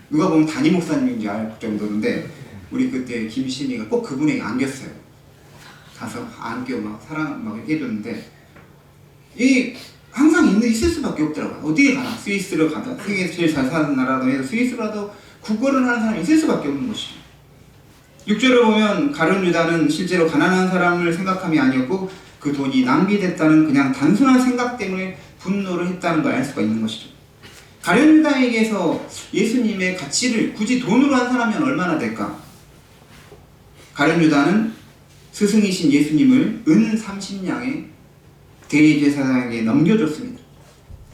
누가 보면 담임 목사님인지 알 정도인데 우리 그때 김신이가 꼭 그분에게 안겼어요. 가서 안겨 막 사랑 막 이렇게 해줬는데 이 항상 있을 수밖에 없더라고요. 어디에 가나 스위스를 가다 세계에서 제일 잘 사는 나라도 해서 스위스라도 구걸을 하는 사람이 있을 수밖에 없는 것이죠. 6절을 보면 가룟 유다는 실제로 가난한 사람을 생각함이 아니었고 그 돈이 낭비됐다는 그냥 단순한 생각 때문에 분노를 했다는 걸 알 수가 있는 것이죠. 가룟 유다에게서 예수님의 가치를 굳이 돈으로 한 사람이면 얼마나 될까? 가룟 유다는 스승이신 예수님을 은 30냥의 대제사장에게 넘겨줬습니다.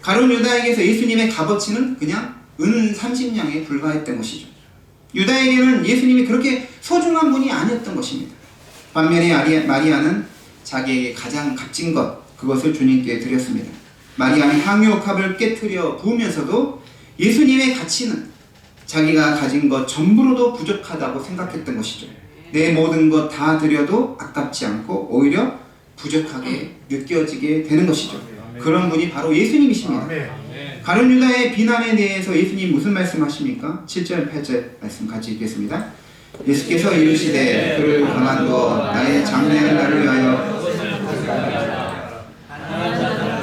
가룟 유다에게서 예수님의 값어치는 그냥 은 30냥에 불과했던 것이죠. 유다에게는 예수님이 그렇게 소중한 분이 아니었던 것입니다. 반면에 마리아는 자기에게 가장 값진 것, 그것을 주님께 드렸습니다. 마리아는 향유옥합을 깨트려 부으면서도 예수님의 가치는 자기가 가진 것 전부로도 부족하다고 생각했던 것이죠. 내 모든 것 다 드려도 아깝지 않고 오히려 부족하게 느껴지게 되는 것이죠. 그런 분이 바로 예수님이십니다. 가룟 유다의 비난에 대해서 예수님 무슨 말씀하십니까? 7절 8절 말씀 같이 읽겠습니다. 예수께서 이르시되 그를 가만두어 나의 장래의 날을 위하여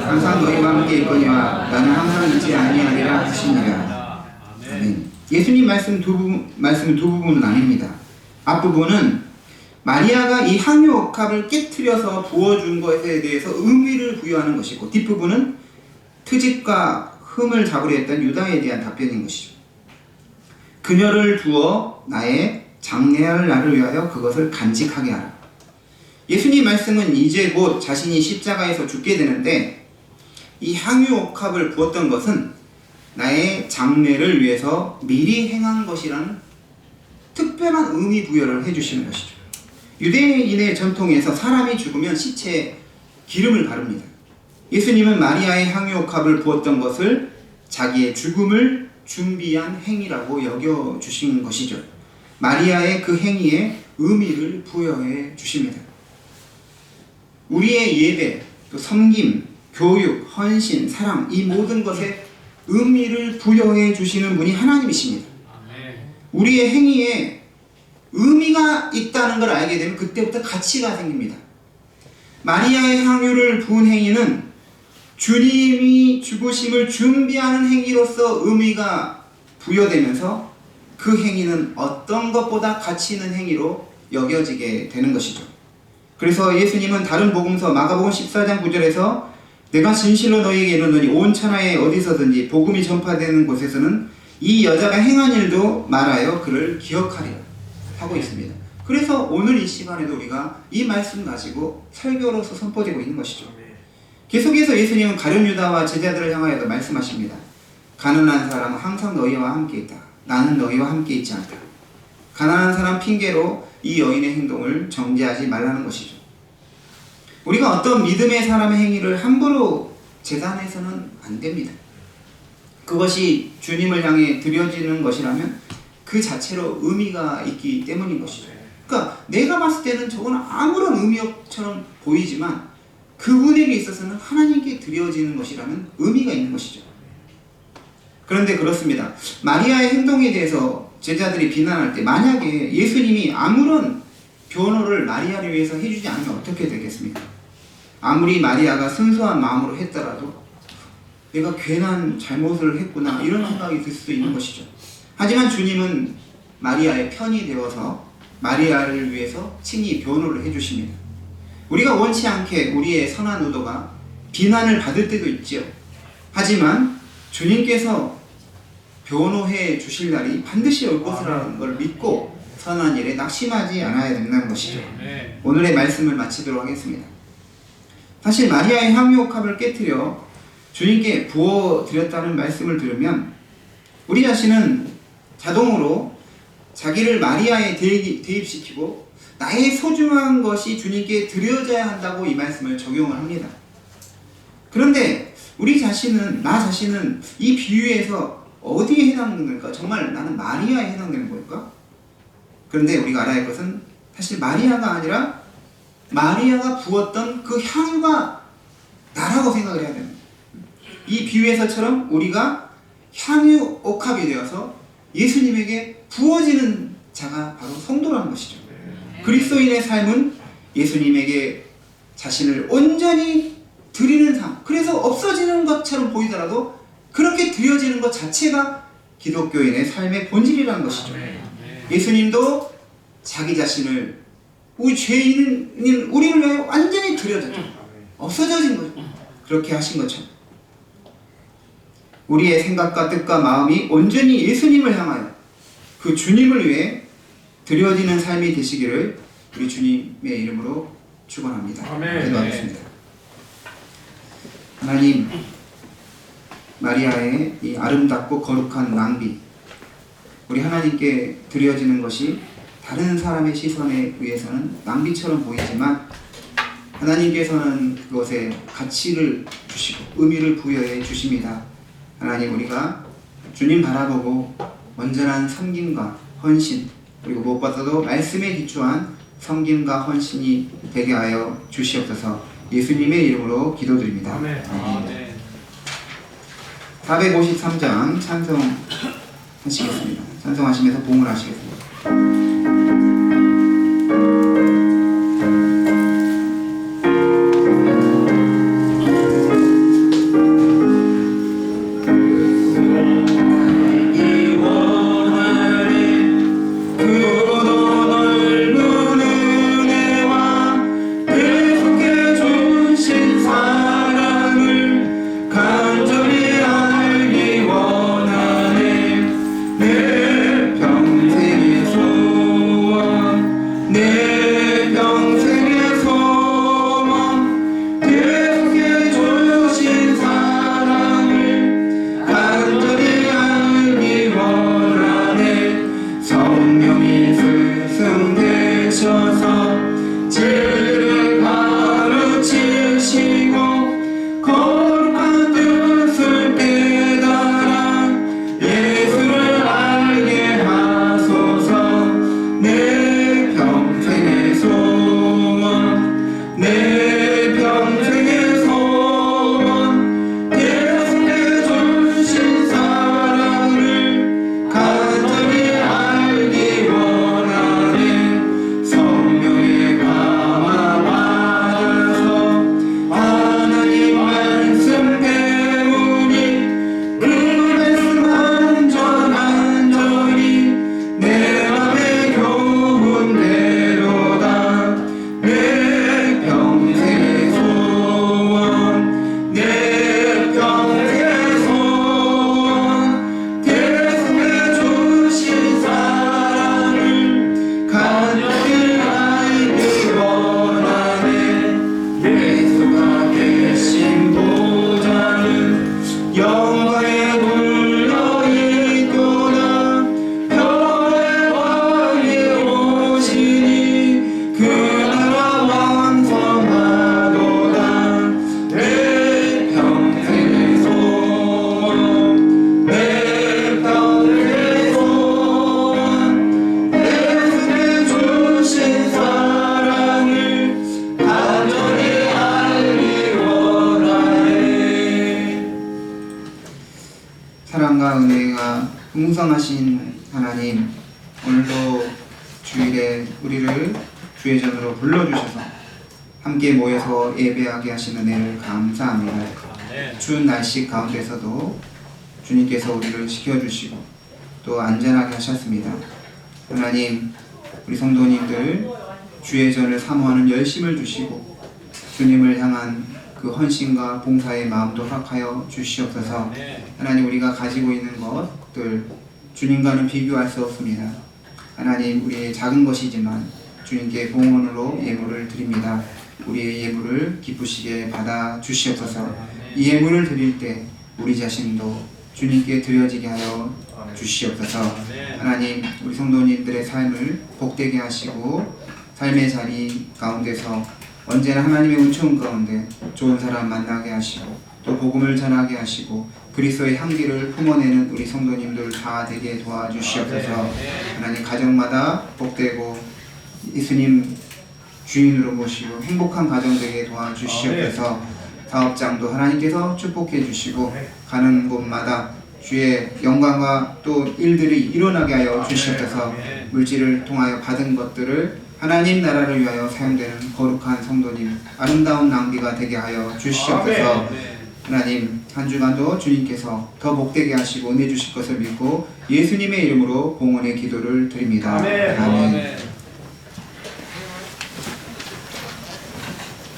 항상 너희와 함께 있거니와 나는 항상 있지 아니하리라 하시니라. 아멘. 예수님 말씀 두 부분은 아닙니다. 앞부분은 마리아가 이 향유옥합을 깨트려서 부어준 것에 대해서 의미를 부여하는 것이고, 뒷부분은 트집과 흠을 잡으려 했던 유다에 대한 답변인 것이죠. 그녀를 두어 나의 장래할 날을 위하여 그것을 간직하게 하라. 예수님 말씀은 이제 곧 자신이 십자가에서 죽게 되는데 이 향유옥합을 부었던 것은 나의 장래를 위해서 미리 행한 것이라는 특별한 의미 부여를 해주시는 것이죠. 유대인의 전통에서 사람이 죽으면 시체에 기름을 바릅니다. 예수님은 마리아의 향유옥합을 부었던 것을 자기의 죽음을 준비한 행위라고 여겨주신 것이죠. 마리아의 그 행위에 의미를 부여해 주십니다. 우리의 예배, 또 섬김, 교육, 헌신, 사랑, 이 모든 것에 의미를 부여해 주시는 분이 하나님이십니다. 우리의 행위에 의미가 있다는 걸 알게 되면 그때부터 가치가 생깁니다. 마리아의 향유를 부은 행위는 주님이 죽으심을 준비하는 행위로서 의미가 부여되면서 그 행위는 어떤 것보다 가치 있는 행위로 여겨지게 되는 것이죠. 그래서 예수님은 다른 복음서 마가복음 14장 9절에서 내가 진실로 너희에게 이르노니 온 천하에 어디서든지 복음이 전파되는 곳에서는 이 여자가 행한 일도 말하여 그를 기억하리라 하고 있습니다. 그래서 오늘 이 시간에도 우리가 이 말씀 가지고 설교로서 선포되고 있는 것이죠. 계속해서 예수님은 가룟 유다와 제자들을 향하여도 말씀하십니다. 가난한 사람은 항상 너희와 함께 있다. 나는 너희와 함께 있지 않다. 가난한 사람 핑계로 이 여인의 행동을 정죄하지 말라는 것이죠. 우리가 어떤 믿음의 사람의 행위를 함부로 재단해서는 안 됩니다. 그것이 주님을 향해 드려지는 것이라면 그 자체로 의미가 있기 때문인 것이죠. 그러니까 내가 봤을 때는 저건 아무런 의미처럼 보이지만 그분에게 있어서는 하나님께 드려지는 것이라는 의미가 있는 것이죠. 그런데 그렇습니다. 마리아의 행동에 대해서 제자들이 비난할 때 만약에 예수님이 아무런 변호를 마리아를 위해서 해주지 않으면 어떻게 되겠습니까? 아무리 마리아가 순수한 마음으로 했더라도 내가 괜한 잘못을 했구나 이런 생각이 들 수도 있는 것이죠. 하지만 주님은 마리아의 편이 되어서 마리아를 위해서 친히 변호를 해주십니다. 우리가 원치 않게 우리의 선한 의도가 비난을 받을 때도 있지요. 하지만 주님께서 변호해 주실 날이 반드시 올 것이라는 걸 믿고 선한 일에 낙심하지 않아야 된다는 것이죠. 오늘의 말씀을 마치도록 하겠습니다. 사실 마리아의 향유옥합을 깨뜨려 주님께 부어드렸다는 말씀을 들으면 우리 자신은 자동으로 자기를 마리아에 대입시키고 나의 소중한 것이 주님께 드려져야 한다고 이 말씀을 적용을 합니다. 그런데 우리 자신은, 나 자신은 이 비유에서 어디에 해당되는 걸까? 정말 나는 마리아에 해당되는 걸까? 그런데 우리가 알아야 할 것은 사실 마리아가 아니라 마리아가 부었던 그 향유가 나라고 생각을 해야 됩니다. 이 비유에서처럼 우리가 향유 옥합이 되어서 예수님에게 부어지는 자가 바로 성도라는 것이죠. 그리스도인의 삶은 예수님에게 자신을 온전히 드리는 삶, 그래서 없어지는 것처럼 보이더라도 그렇게 드려지는 것 자체가 기독교인의 삶의 본질이라는 것이죠. 예수님도 자기 자신을 우리 죄인인 우리를 위해 완전히 드려졌죠. 없어져진 거죠. 그렇게 하신 것처럼 우리의 생각과 뜻과 마음이 온전히 예수님을 향하여 그 주님을 위해 드려지는 삶이 되시기를 우리 주님의 이름으로 축원합니다. 기도하겠습니다. 하나님, 마리아의 이 아름답고 거룩한 낭비, 우리 하나님께 드려지는 것이 다른 사람의 시선에 의해서는 낭비처럼 보이지만 하나님께서는 그것에 가치를 주시고 의미를 부여해 주십니다. 하나님, 우리가 주님 바라보고 온전한 섬김과 헌신, 그리고 무엇보다도 말씀에 기초한 섬김과 헌신이 되게 하여 주시옵소서. 예수님의 이름으로 기도드립니다. 아멘. 453장 찬송하시겠습니다. 찬송하시면서 봉헌하시겠습니다. 평생에 풍성하신 하나님, 오늘도 주일에 우리를 주의 전으로 불러주셔서 함께 모여서 예배하게 하시는 은혜를 감사합니다. 추운 날씨 가운데서도 주님께서 우리를 지켜주시고 또 안전하게 하셨습니다. 하나님, 우리 성도님들 주의 전을 사모하는 열심을 주시고 주님을 향한 그 헌신과 봉사의 마음도 허락하여 주시옵소서. 하나님, 우리가 가지고 있는 것들 주님과는 비교할 수 없습니다. 하나님, 우리의 작은 것이지만 주님께 봉헌으로 예물을 드립니다. 우리의 예물을 기쁘시게 받아 주시옵소서. 이 예물을 드릴 때 우리 자신도 주님께 드려지게 하여 주시옵소서. 하나님, 우리 성도님들의 삶을 복되게 하시고 삶의 자리 가운데서 언제나 하나님의 은총 가운데 좋은 사람 만나게 하시고 또 복음을 전하게 하시고 그리스도의 향기를 품어내는 우리 성도님들 다 되게 도와주시옵소서. 하나님, 가정마다 복되고 예수님 주인으로 모시고 행복한 가정 되게 도와주시옵소서. 사업장도 하나님께서 축복해 주시고 가는 곳마다 주의 영광과 또 일들이 일어나게 하여 주시옵소서. 물질을 통하여 받은 것들을 하나님 나라를 위하여 사용되는 거룩한 성도님, 아름다운 낭비가 되게 하여 주시옵소서. 하나님, 한 주간도 주님께서 더 복되게 하시고 은혜 주실 것을 믿고 예수님의 이름으로 봉헌의 기도를 드립니다. 아멘.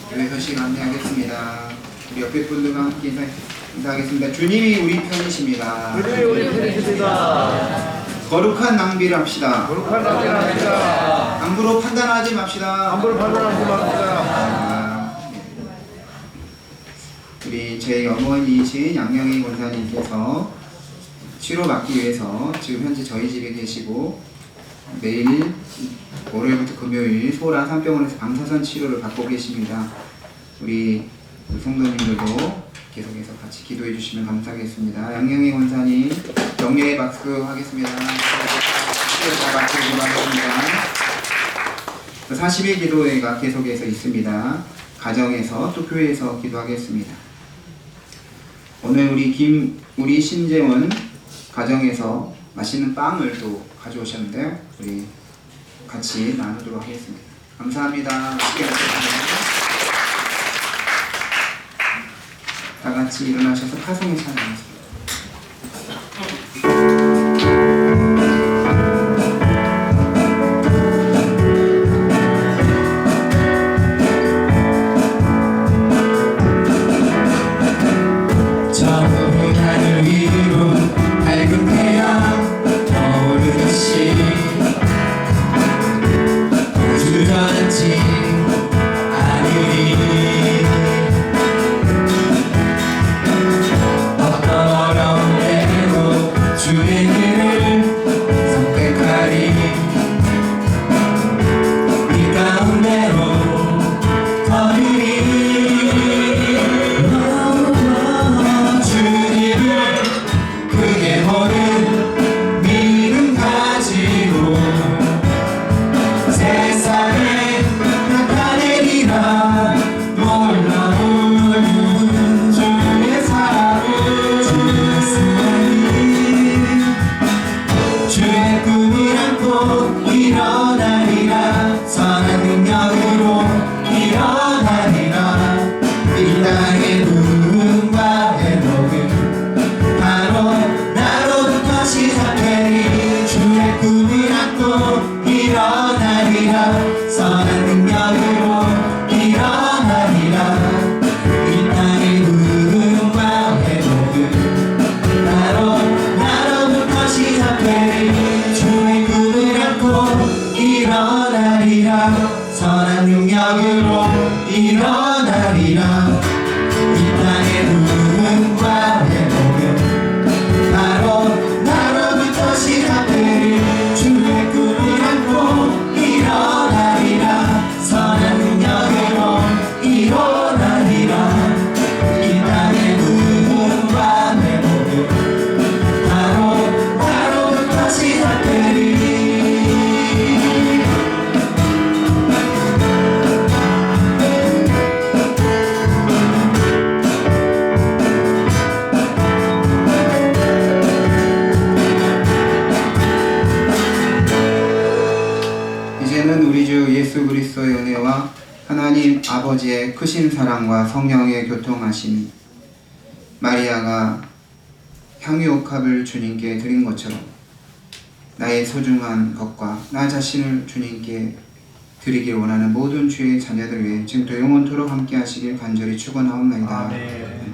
교회 소식 안내하겠습니다. 우리 옆에 분들과 함께 인사하겠습니다. 주님이 우리 편이십니다. 주님이 우리 편이십니다. 거룩한 낭비를 합시다. 거룩한 낭비를 합시다. 함부로 판단하지 맙시다. 함부로 판단하지 맙시다. 우리 제 어머니이신 양영희 권사님께서 치료받기 위해서 지금 현재 저희 집에 계시고 매일 월요일부터 금요일 소라 산병원에서 방사선 치료를 받고 계십니다. 우리 성도님들도 계속해서 같이 기도해 주시면 감사하겠습니다. 양영희 권사님 격려의 박수 하겠습니다. 다 같이 기도하겠습니다. 40일 기도회가 계속해서 있습니다. 가정에서 또 교회에서 기도하겠습니다. 오늘 우리 신재원 가정에서 맛있는 빵을 또 가져오셨는데요. 우리 같이 나누도록 하겠습니다. 감사합니다. 맛있게 드셨습니다. 다 같이 일어나셔서 파송에 참여하겠습니다. 선한 능력으로 일어나리라. 이 땅의 부흥과 회복은 바로 나로부터 시작되리. 주의 꿈을 안고 일어나리라. 선한 능력으로 일어나리라. 이 땅의 부흥과 회복은 바로 나로부터 시작되리. 이제는 우리 주 예수 그리스도의 은혜와 하나님 아버지의 크신 사랑과 성령의 교통하심이 마리아가 향유옥합을 주님께 드린 것처럼 나의 소중한 것과 나 자신을 주님께 드리길 원하는 모든 주의 자녀들 위해 지금부터 영원토록 함께 하시길 간절히 축원하옵나이다. 아멘.